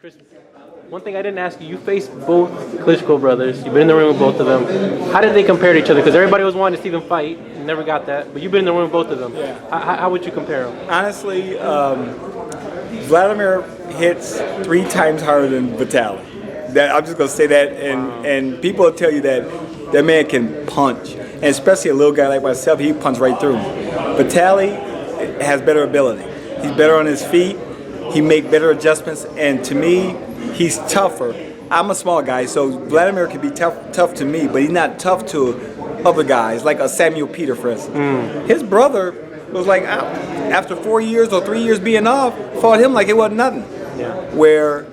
Chris, one thing I didn't ask you, you faced both Klitschko brothers. You've been in the ring with both of them. How did they compare to each other? Because everybody was wanting to see them fight. You never got that. But you've been in the ring with both of them. Yeah. How would you compare them? Honestly, Wladimir hits 3 times harder than Vitali. I'm just going to say that, and people will tell you that man can punch. And especially a little guy like myself, he punches right through. Vitali has better ability. He's better on his feet. He makes better adjustments, and to me, he's tougher. I'm a small guy, so Wladimir can be tough to me, but he's not tough to other guys, like a Samuel Peter, for instance. His brother was like, after 4 years or 3 years being off, fought him like it wasn't nothing. Yeah. Where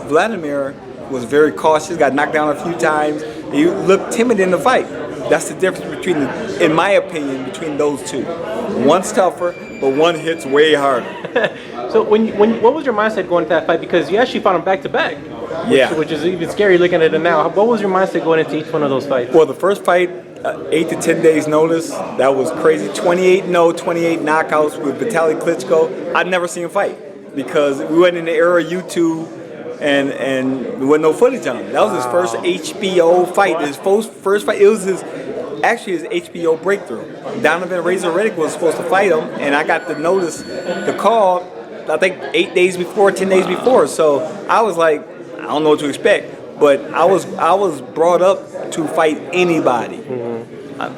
Wladimir was very cautious, got knocked down a few times. He looked timid in the fight. That's the difference between, in my opinion, between those two. One's tougher, but one hits way harder. So what was your mindset going into that fight? Because you actually fought him back to back. Yeah. Which is even scary looking at it now. What was your mindset going into each one of those fights? Well, the first fight, 8 to 10 days notice, that was crazy. 28-0, 28 knockouts with Vitali Klitschko. I'd never seen him fight because we went in the era of YouTube and there wasn't no footage on him. That was his first HBO fight. His first fight. It was his HBO breakthrough. Donovan Razor Reddick was supposed to fight him, and I got the notice, the call, I think 8 days before, 10 days before. So I was like, I don't know what to expect, but I was brought up to fight anybody.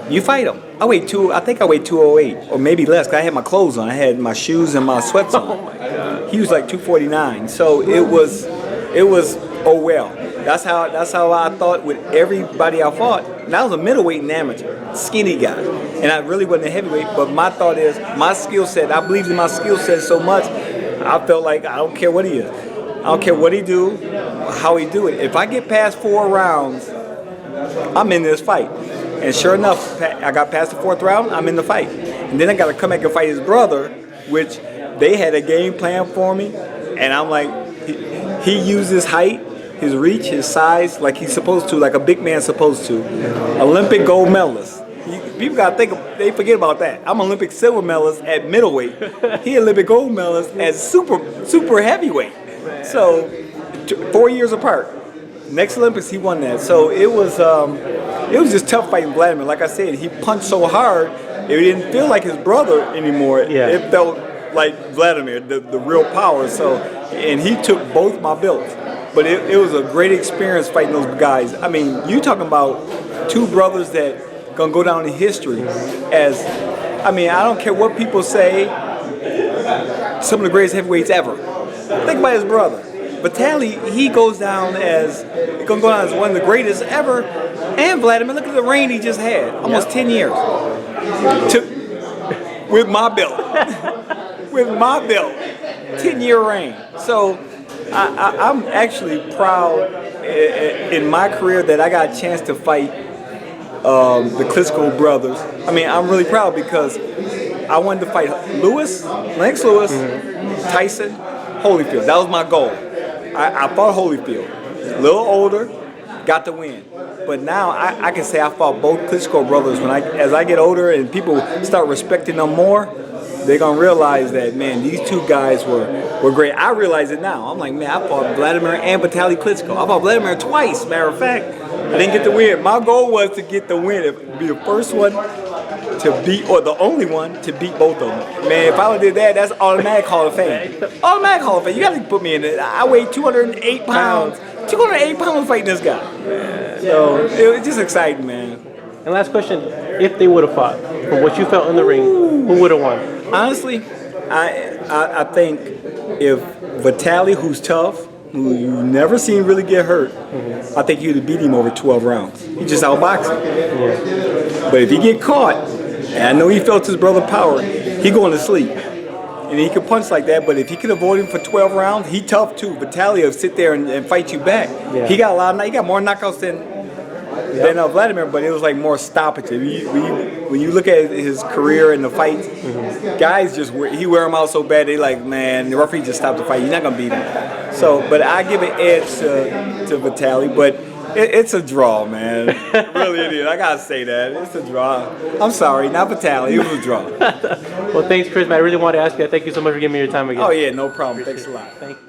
You fight him. I think I weighed 208 or maybe less, because I had my clothes on. I had my shoes and my sweats on. Oh my God. He was like 249. So it was oh well. That's how I thought with everybody I fought. And I was a middleweight and amateur, skinny guy. And I really wasn't a heavyweight, but my thought is, my skill set, I believed in my skill set so much, I felt like I don't care what he is. I don't care what he do, how he do it. If I get past 4 rounds, I'm in this fight. And sure enough, I got past the 4th round, I'm in the fight. And then I got to come back and fight his brother, which they had a game plan for me. And I'm like, he used his height, his reach, his size, like he's supposed to, like a big man's supposed to. Olympic gold medalist. People gotta think, they forget about that. I'm Olympic silver medalist at middleweight. He Olympic gold medalist at super heavyweight. So 4 years apart. Next Olympics, he won that. So it was just tough fighting Wladimir. Like I said, he punched so hard, it didn't feel like his brother anymore. Yeah. It felt like Wladimir, the real power. So, and he took both my belts. But it was a great experience fighting those guys. I mean, you talking about 2 brothers that gonna go down in history as, I mean, I don't care what people say, some of the greatest heavyweights ever. Think about his brother. Vitali, he goes down as one of the greatest ever. And Wladimir, look at the reign he just had, almost 10 years. With my belt. With my belt. 10-year reign. So I'm actually proud in my career that I got a chance to fight the Klitschko brothers. I mean, I'm really proud because I wanted to fight Lennox Lewis, Tyson, Holyfield. That was my goal. I fought Holyfield. A little older, got the win. But now I can say I fought both Klitschko brothers. As I get older and people start respecting them more, they're gonna realize that, man, these 2 guys were great. I realize it now. I'm like, man, I fought Wladimir and Vitali Klitschko. I fought Wladimir twice, matter of fact. I didn't get the win. My goal was to get the win, be the first one to beat, or the only one to beat both of them. Man, if I would have did that, that's automatic Hall of Fame. Automatic Hall of Fame. You got to put me in it. I weighed 208 pounds. 208 pounds fighting this guy. So it was just exciting, man. And last question, if they would have fought, from what you felt in the ring, who would have won? Honestly, I think if Vitali, who's tough, who you never seen really get hurt, I think you'd have beat him over 12 rounds. He just outboxed him. But if he get caught, and I know he felt his brother power, he going to sleep. And he could punch like that, but if he could avoid him for 12 rounds, he tough too. Vitali will sit there and fight you back. Yeah. He got more knockouts than Wladimir, but it was like more stoppage. When you look at his career and the fights, guys he wear him out so bad, they like, man, the referee just stopped the fight. You're not gonna beat him. So, but I give an edge to Vitali, but it's a draw, man. Really it is. I gotta say that. It's a draw. I'm sorry, not Vitali. It was a draw. Well, thanks, Chris. Man, I really wanted to ask you. Thank you so much for giving me your time again. Oh yeah, no problem. Thanks a lot. Thank you.